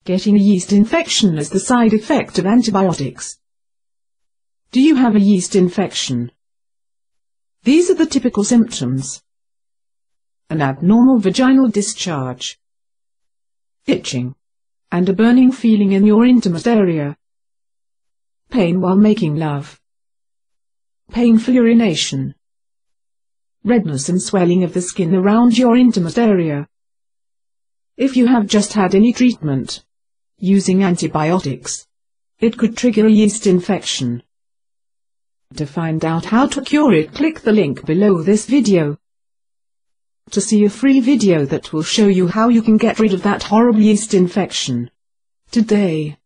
Getting a yeast infection as the side effect of antibiotics. Do you have a yeast infection? These are the typical symptoms: an abnormal vaginal discharge, itching, and a burning feeling in your intimate area, pain while making love, painful urination, redness and swelling of the skin around your intimate area. If you have just had any treatment using antibiotics, it could trigger a yeast infection. To find out how to cure it, click the link below this video to see a free video that will show you how you can get rid of that horrible yeast infection today.